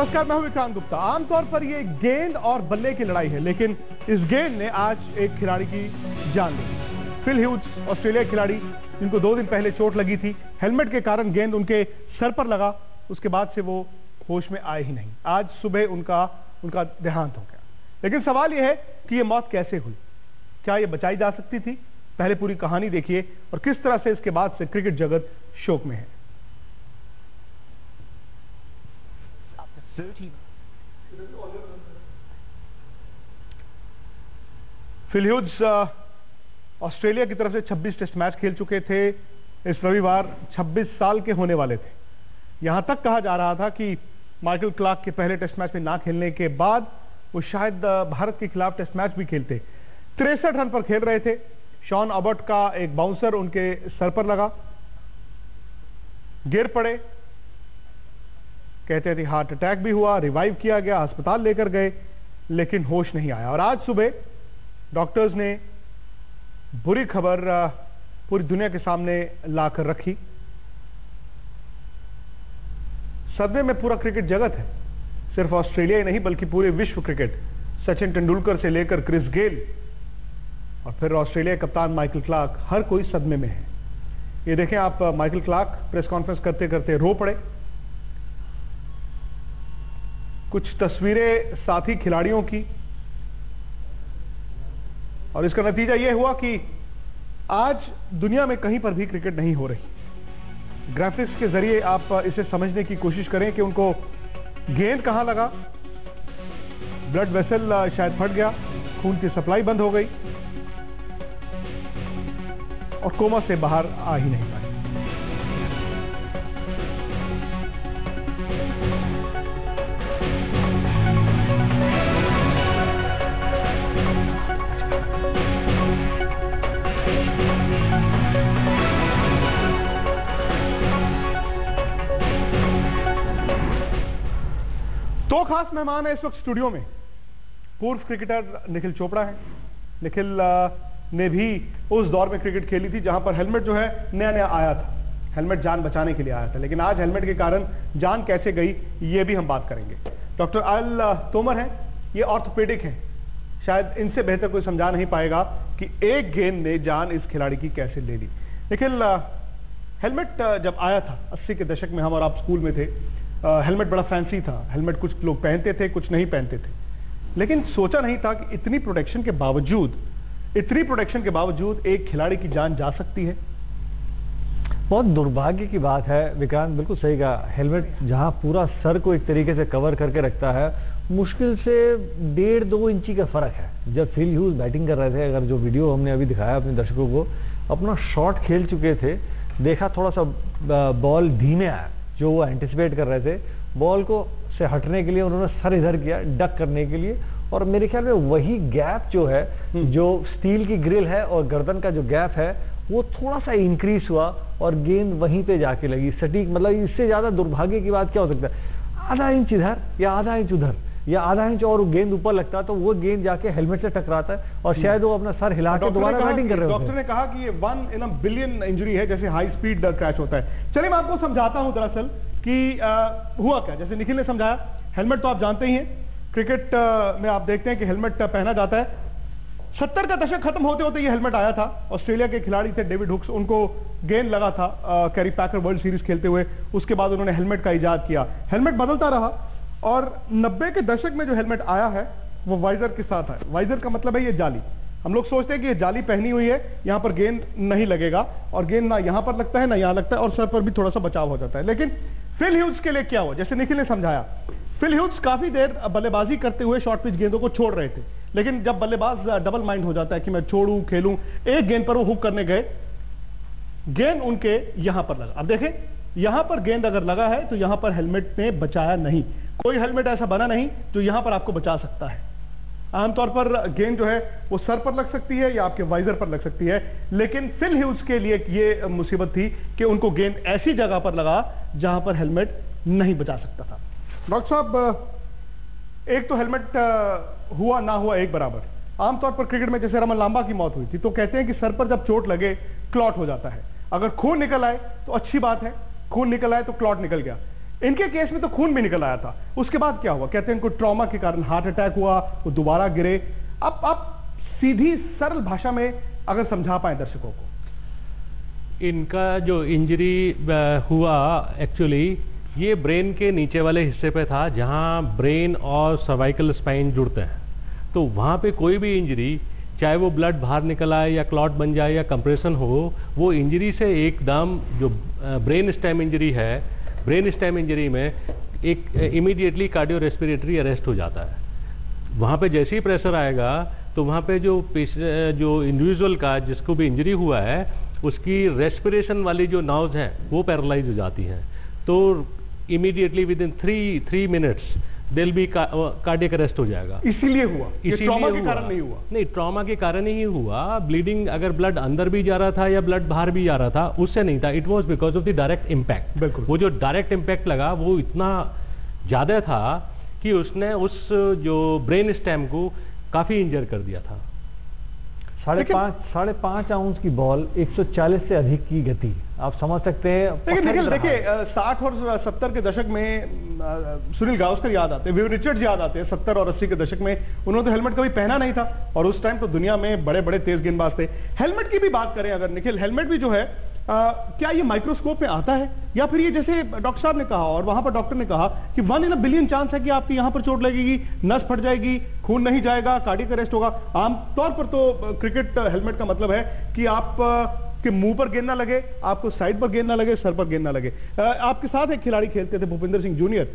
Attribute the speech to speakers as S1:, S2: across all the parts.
S1: नमस्कार, मैं हूं विक्रांत गुप्ता। आमतौर पर यह गेंद और बल्ले की लड़ाई है, लेकिन इस गेंद ने आज एक खिलाड़ी की जान ली। फिल ह्यूज, ऑस्ट्रेलिया खिलाड़ी जिनको 2 दिन पहले चोट लगी थी, हेलमेट के कारण गेंद उनके सर पर लगा, उसके बाद से वो होश में आए ही नहीं। आज सुबह उनका देहांत हो गया। लेकिन सवाल यह है कि यह मौत कैसे हुई, क्या यह बचाई जा सकती थी? पहले पूरी कहानी देखिए और किस तरह से इसके बाद से क्रिकेट जगत शोक में है। फिल ह्यूज ऑस्ट्रेलिया की तरफ से 26 टेस्ट मैच खेल चुके थे। इस रविवार 26 साल के होने वाले थे। यहां तक कहा जा रहा था कि माइकल क्लार्क के पहले टेस्ट मैच में ना खेलने के बाद वो शायद भारत के खिलाफ टेस्ट मैच भी खेलते। 63 रन पर खेल रहे थे। शॉन अबॉट का एक बाउंसर उनके सर पर लगा, गिर पड़े, कहते थे हार्ट अटैक भी हुआ, रिवाइव किया गया, अस्पताल लेकर गए, लेकिन होश नहीं आया। और आज सुबह डॉक्टर्स ने बुरी खबर पूरी दुनिया के सामने लाकर रखी। सदमे में पूरा क्रिकेट जगत है, सिर्फ ऑस्ट्रेलिया ही नहीं बल्कि पूरे विश्व क्रिकेट। सचिन तेंदुलकर से लेकर क्रिस गेल और फिर ऑस्ट्रेलिया कप्तान माइकल क्लार्क, हर कोई सदमे में है। ये देखें आप, माइकल क्लार्क प्रेस कॉन्फ्रेंस करते करते रो पड़े। कुछ तस्वीरें साथी खिलाड़ियों की, और इसका नतीजा यह हुआ कि आज दुनिया में कहीं पर भी क्रिकेट नहीं हो रही। ग्राफिक्स के जरिए आप इसे समझने की कोशिश करें कि उनको गेंद कहां लगा। ब्लड वेसल शायद फट गया, खून की सप्लाई बंद हो गई और कोमा से बाहर आ ही नहीं पाए। दो खास मेहमान है इस वक्त स्टूडियो में। पूर्व क्रिकेटर निखिल चोपड़ा है। निखिल ने भी उस दौर में क्रिकेट खेली थी जहां पर हेलमेट जो है नया नया आया था। हेलमेट जान बचाने के लिए आया था, लेकिन आज हेलमेट के कारण जान कैसे गई ये भी हम बात करेंगे। डॉक्टर आयल तोमर हैं, ये ऑर्थोपेडिक हैं। शायद इनसे बेहतर कोई समझा नहीं पाएगा कि एक गेंद ने जान इस खिलाड़ी की कैसे ले ली। निखिल, हेलमेट जब आया था 80 के दशक में, हम और आप स्कूल में थे, हेलमेट बड़ा फैंसी था। हेलमेट कुछ लोग पहनते थे, कुछ नहीं पहनते थे, लेकिन सोचा नहीं था कि इतनी प्रोटेक्शन के बावजूद एक खिलाड़ी की जान जा सकती है।
S2: बहुत दुर्भाग्य की बात है विक्रांत, बिल्कुल सही कहा। हेलमेट जहां पूरा सर को एक तरीके से कवर करके रखता है, मुश्किल से 1.5-2 इंची का फर्क है। जब फिल ह्यूज बैटिंग कर रहे थे, अगर जो वीडियो हमने अभी दिखाया अपने दर्शकों को, अपना शॉट खेल चुके थे, देखा थोड़ा सा बॉल धीमे आया, जो वो एंटिसिपेट कर रहे थे। बॉल को से हटने के लिए उन्होंने सर इधर किया, डक करने के लिए, और मेरे ख्याल में वही गैप जो है, जो स्टील की ग्रिल है और गर्दन का जो गैप है, वो थोड़ा सा इंक्रीज हुआ और गेंद वहीं पे जाके लगी सटीक। मतलब इससे ज्यादा दुर्भाग्य की बात क्या हो सकता है? आधा इंच इधर या आधा इंच उधर या आधा इंच और गेंद ऊपर लगता तो वो गेंद जाके हेलमेट से टकराता है और शायद वो अपना सर हिला के दोबारा बैटिंग कर रहे होते हैं।
S1: डॉक्टर ने कहा कि ये 1 in a billion इंजरी है, जैसे हाई स्पीड क्रैश होता है। चलिए मैं आपको समझाता हूं दरअसल कि हुआ क्या। जैसे निखिल ने समझाया, हेलमेट तो आप जानते ही हैं, क्रिकेट में आप देखते हैं कि हेलमेट पहना जाता है। 70 का दशक खत्म होते होते ये हेलमेट आया था। ऑस्ट्रेलिया के खिलाड़ी थे डेविड हुक्स, उनको गेंद लगा था कैरी पैकर वर्ल्ड सीरीज खेलते हुए। उसके बाद उन्होंने हेलमेट का इजाद किया। हेलमेट बदलता रहा और 90 के दशक में जो हेलमेट आया है वो वाइजर के साथ है। वाइजर का मतलब है ये जाली। हम लोग सोचते हैं कि ये जाली पहनी हुई है, यहां पर गेंद नहीं लगेगा, और गेंद ना यहां पर लगता है ना यहां लगता है, और सर पर भी थोड़ा सा बचाव हो जाता है। लेकिन फिल ह्यूज के लिए क्या हुआ, जैसे निखिल ने समझाया, फिल ह्यूज काफी देर बल्लेबाजी करते हुए शॉर्ट पिच गेंदों को छोड़ रहे थे। लेकिन जब बल्लेबाज डबल माइंड हो जाता है कि मैं छोड़ूं खेलूं, एक गेंद पर वो हुक करने गए, गेंद उनके यहां पर लगा। अब देखें, यहां पर गेंद अगर लगा है तो यहां पर हेलमेट ने बचाया नहीं। कोई हेलमेट ऐसा बना नहीं जो यहां पर आपको बचा सकता है। आमतौर पर गेंद जो है वो सर पर लग सकती है या आपके वाइजर पर लग सकती है, लेकिन फिल ह्यूज के लिए ये मुसीबत थी कि उनको गेंद ऐसी जगह पर लगा जहां पर हेलमेट नहीं बचा सकता था। डॉक्टर साहब, एक तो हेलमेट हुआ ना हुआ एक बराबर। आमतौर पर क्रिकेट में जैसे रमन लांबा की मौत हुई थी तो कहते हैं कि सर पर जब चोट लगे क्लॉट हो जाता है। अगर खून निकल आए तो अच्छी बात है, खून निकल आए तो क्लॉट निकल गया। इनके केस में तो खून भी निकल आया था, उसके बाद क्या हुआ? कहते हैं इनको ट्रॉमा के कारण हार्ट अटैक हुआ, वो दोबारा गिरे। अब आप सीधी सरल भाषा में अगर समझा पाए दर्शकों को।
S3: इनका जो इंजरी हुआ एक्चुअली ये ब्रेन के नीचे वाले हिस्से पे था, जहां ब्रेन और सर्वाइकल स्पाइन जुड़ते हैं। तो वहां पे कोई भी इंजरी, चाहे वो ब्लड बाहर निकल आए या क्लॉट बन जाए या कंप्रेशन हो, वो इंजरी से एकदम जो ब्रेन स्टेम इंजरी है, ब्रेन स्टेम इंजरी में एक इमीडिएटली कार्डियो रेस्पिरेटरी अरेस्ट हो जाता है। वहाँ पे जैसे ही प्रेशर आएगा तो वहाँ पे जो इंडिविजुअल का जिसको भी इंजरी हुआ है उसकी रेस्पिरेशन वाली जो नर्व्स हैं वो पैरालाइज हो जाती हैं। तो इमीडिएटली विद इन 3 मिनट्स दिल भी कार्डियक अरेस्ट हो जाएगा।
S1: इसीलिए हुआ, ये ट्रॉमा के कारण नहीं हुआ?
S3: नहीं, ट्रॉमा के कारण ही हुआ। ब्लीडिंग, अगर ब्लड अंदर भी जा रहा था या ब्लड बाहर भी जा रहा था, उससे नहीं था। It was because of the direct impact.
S1: बिल्कुल,
S3: वो जो डायरेक्ट इम्पैक्ट लगा वो इतना ज्यादा था कि उसने उस जो ब्रेन स्टेम को काफी इंजर कर दिया था।
S2: 5.5 आउंस की बॉल, 140 से अधिक की गति, आप समझ सकते हैं।
S1: लेकिन निखिल देखिए, 60 और 70 के दशक में सुनील गावस्कर याद आते हैं, विव रिचर्ड्स याद आते हैं। 70 और 80 के दशक में उन्होंने तो हेलमेट कभी पहना नहीं था, और उस टाइम तो दुनिया में बड़े बड़े तेज गेंदबाज थे। हेलमेट की भी बात करें अगर निखिल, हेलमेट भी जो है क्या ये माइक्रोस्कोप में आता है, या फिर ये जैसे डॉक्टर साहब ने कहा और वहां पर डॉक्टर ने कहा कि 1 इन अ बिलियन चांस है कि आपकी यहां पर चोट लगेगी, नस फट जाएगी, खून नहीं जाएगा, कार्डियक अरेस्ट होगा। आमतौर पर तो क्रिकेट हेलमेट का मतलब है कि आप कि मुंह पर गेंद ना लगे, आपको साइड पर गेंद ना लगे, सर पर गेंद ना लगे। आपके साथ एक खिलाड़ी खेलते थे, Bhupinder Singh junior,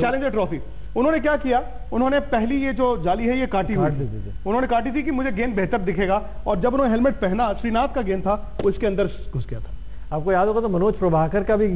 S1: challenger trophy. उन्होंने क्या किया, उन्होंने पहली ये जो जाली है ये काटी हुई, उन्होंने काटी थी कि मुझे गेंद बेहतर दिखेगा, और जब उन्होंने हेलमेट पहना, श्रीनाथ का गेंद था वो इसके अंदर घुस गया था।
S2: आपको याद होगा तो मनोज प्रभाकर का भी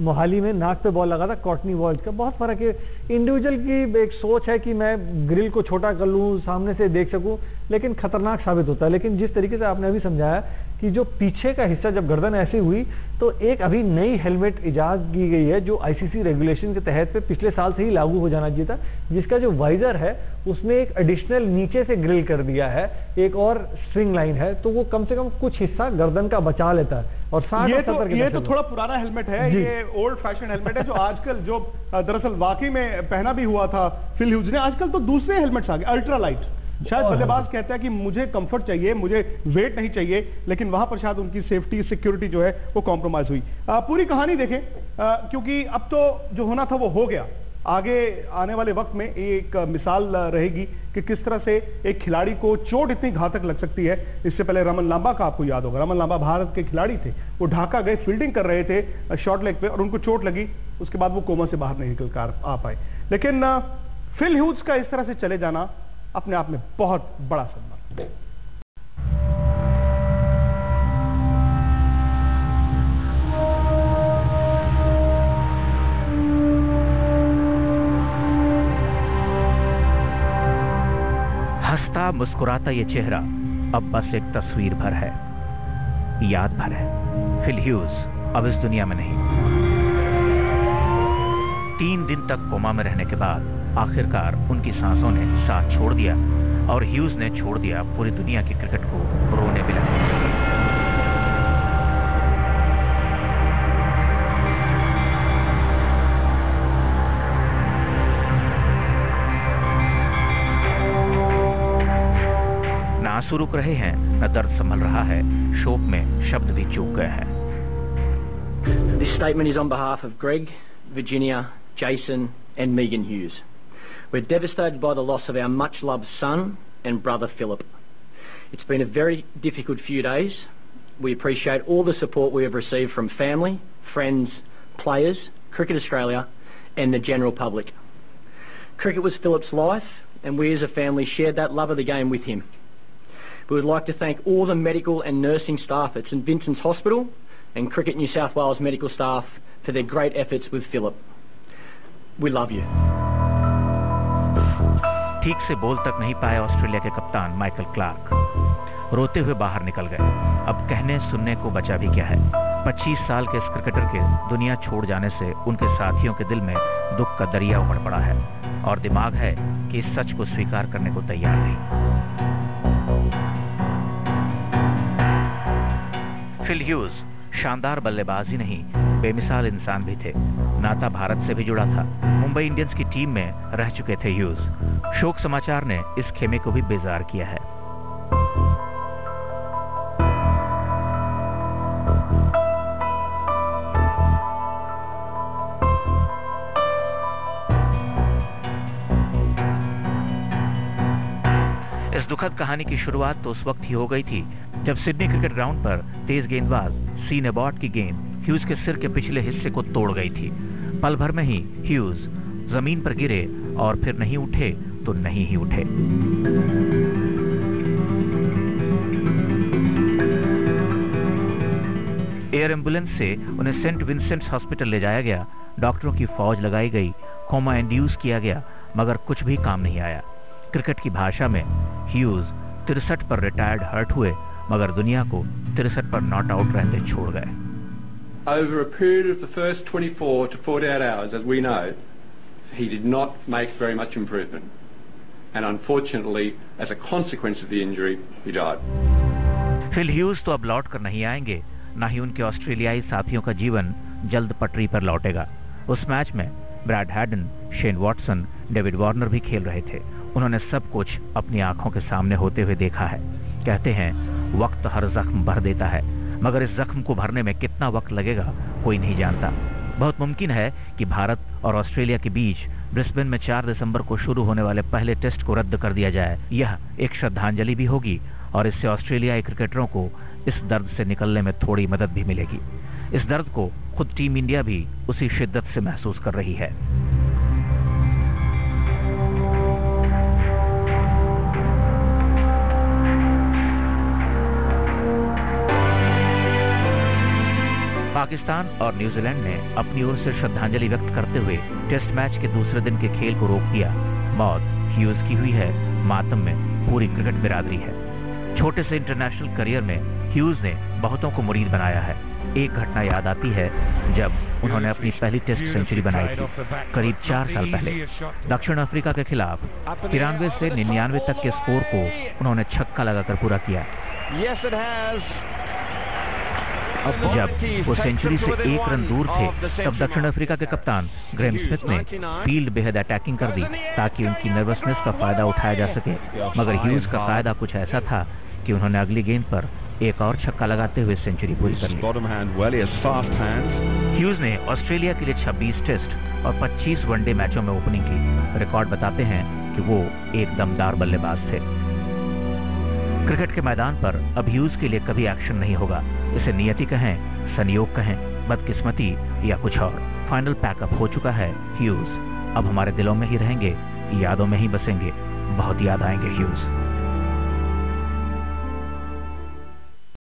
S2: मोहाली में नाक पे बॉल लगा था, कॉटनी वॉल्ट का। बहुत फर्क है, इंडिविजुअल की एक सोच है कि मैं ग्रिल को छोटा कर लूं, सामने से देख सकूं, लेकिन खतरनाक साबित होता है। लेकिन जिस तरीके से आपने अभी समझाया कि जो पीछे का हिस्सा जब गर्दन ऐसी हुई, तो एक अभी नई हेलमेट इजाद की गई है जो आईसीसी रेगुलेशन के तहत पे पिछले साल से ही लागू हो जाना चाहिए था, जिसका जो वाइजर है उसमें एक एडिशनल नीचे से ग्रिल कर दिया है, एक और स्ट्रिंग लाइन है, तो वो कम से कम कुछ हिस्सा गर्दन का बचा लेता है। और 60
S1: ये तो थोड़ा पुराना हेलमेट है, ये ओल्ड फैशन हेलमेट है, जो आजकल जो दरअसल वाकई में पहना भी हुआ था फिल ह्यूज ने। आजकल तो दूसरे हेलमेट्स आ गए, अल्ट्रा लाइट। शायद बल्लेबाज कहता है कि मुझे कंफर्ट चाहिए, मुझे वेट नहीं चाहिए, लेकिन वहां पर शायद उनकी सेफ्टी सिक्योरिटी जो है वो कॉम्प्रोमाइज हुई। पूरी कहानी देखें, क्योंकि अब तो जो होना था वो हो गया। आगे आने वाले वक्त में एक मिसाल रहेगी कि किस तरह से एक खिलाड़ी को चोट इतनी घातक लग सकती है। इससे पहले रमन लांबा का आपको याद होगा, रमन लांबा भारत के खिलाड़ी थे, वो ढाका गए, फील्डिंग कर रहे थे शॉर्ट लेग पे, और उनको चोट लगी, उसके बाद वो कोमा से बाहर नहीं निकल कर आ पाए। लेकिन फिल ह्यूज का इस तरह से चले जाना अपने आप में बहुत बड़ा सदमा।
S4: हंसता मुस्कुराता ये चेहरा अब बस एक तस्वीर भर है, याद भर है। फिल ह्यूज अब इस दुनिया में नहीं। 3 दिन तक कोमा में रहने के बाद आखिरकार उनकी सांसों ने साथ छोड़ दिया, और ह्यूज ने छोड़ दिया पूरी दुनिया की क्रिकेट को रोने बिलखने के लिए। न आंसू रुक रहे हैं, न दर्द संभल रहा है, शोक में शब्द भी चूक गए हैं।
S5: This statement is on behalf of Greg, Virginia, Jason and Megan Hughes. We're devastated by the loss of our much-loved son and brother Philip. It's been a very difficult few days. We appreciate all the support we have received from family, friends, players, Cricket Australia and the general public. Cricket was Philip's life, and we as a family shared that love of the game with him. We would like to thank all the medical and nursing staff at St Vincent's Hospital and Cricket New South Wales medical staff for their great efforts with Philip. We love you.
S4: ठीक से बोल तक नहीं पाए Australia के कप्तान Michael Clarke रोते हुए बाहर निकल गए। अब कहने सुनने को बचा भी क्या है। 25 साल के इस क्रिकेटर के दुनिया छोड़ जाने से उनके साथियों के दिल में दुख का दरिया उमड़ पड़ा है, और दिमाग है कि इस सच को स्वीकार करने को तैयार नहीं। फिल ह्यूज शानदार बल्लेबाज ही नहीं, बेमिसाल इंसान भी थे। नाता भारत से भी जुड़ा था। मुंबई इंडियंस की टीम में रह चुके थे ह्यूज। शोक समाचार ने इस खेमे को भी बेजार किया है। इस दुखद कहानी की शुरुआत तो उस वक्त ही हो गई थी जब सिडनी क्रिकेट ग्राउंड पर तेज गेंदबाज सीन एबॉट की गेंद ह्यूज के सिर के पिछले हिस्से को तोड़ गई थी। पल भर में ही ह्यूज जमीन पर गिरे और फिर नहीं उठे तो नहीं ही उठे। एयर एम्बुलेंस से उन्हें सेंट विंसेंट्स हॉस्पिटल ले जाया गया। डॉक्टरों की फौज लगाई गई, कोमा इंड्यूस किया गया, मगर कुछ भी काम नहीं आया। क्रिकेट की भाषा में ह्यूज 63 पर रिटायर्ड हर्ट हुए, मगर दुनिया को 63 पर नॉट आउट रहते छोड़ गए।
S6: Over a period of the first 24 to 48 hours, as we know, he did not make very much improvement. And unfortunately, as a consequence of the injury, he died.
S4: Phil Hughes तो अब लौट कर नहीं आएंगे, ना ही उनके ऑस्ट्रेलियाई साथियों का जीवन जल्द पटरी पर लौटेगा। उस मैच में Brad Haddin, Shane Watson, David Warner भी खेल रहे थे। उन्होंने सब कुछ अपनी आंखों के सामने होते हुए देखा है। कहते हैं वक्त हर जख्म भर देता है, मगर इस जख्म को भरने में कितना वक्त लगेगा कोई नहीं जानता। बहुत मुमकिन है कि भारत और ऑस्ट्रेलिया के बीच ब्रिस्बेन में 4 दिसंबर को शुरू होने वाले पहले टेस्ट को रद्द कर दिया जाए। यह एक श्रद्धांजलि भी होगी और इससे ऑस्ट्रेलियाई क्रिकेटरों को इस दर्द से निकलने में थोड़ी मदद भी मिलेगी। इस दर्द को खुद टीम इंडिया भी उसी शिद्दत से महसूस कर रही है। पाकिस्तान और न्यूजीलैंड ने अपनी ओर से श्रद्धांजलि व्यक्त करते हुए टेस्ट मैच के दूसरे दिन के खेल को रोक दिया। मौत ह्यूज की हुई है, मातम में पूरी क्रिकेट बिरादरी है। छोटे से इंटरनेशनल करियर में ह्यूज ने बहुतों को मुरीद बनाया है। एक घटना याद आती है जब उन्होंने अपनी पहली टेस्ट सेंचुरी बनाई थी, करीब 4 साल पहले। दक्षिण अफ्रीका के खिलाफ 93 से 99 तक के स्कोर को उन्होंने छक्का लगाकर पूरा किया। जब वो सेंचुरी से 1 रन दूर थे तब दक्षिण अफ्रीका के कप्तान ग्रेम स्मिथ ने फील्ड बेहद अटैकिंग कर दी ताकि उनकी नर्वसनेस का फायदा उठाया जा सके। मगर ह्यूज का फायदा कुछ ऐसा था कि उन्होंने अगली गेंद पर एक और छक्का लगाते हुए सेंचुरी पूरी कर ली। ह्यूज ने ऑस्ट्रेलिया के लिए 26 टेस्ट और 25 वनडे मैचों में ओपनिंग की। रिकॉर्ड बताते हैं कि वो एक दमदार बल्लेबाज थे। क्रिकेट के मैदान पर अब ह्यूज के लिए कभी एक्शन नहीं होगा। इसे नियति कहें, संयोग कहें, बदकिस्मती या कुछ और। फाइनल पैकअप हो चुका है ह्यूज। अब हमारे दिलों में ही रहेंगे, यादों में ही बसेंगे। बहुत याद आएंगे ह्यूज।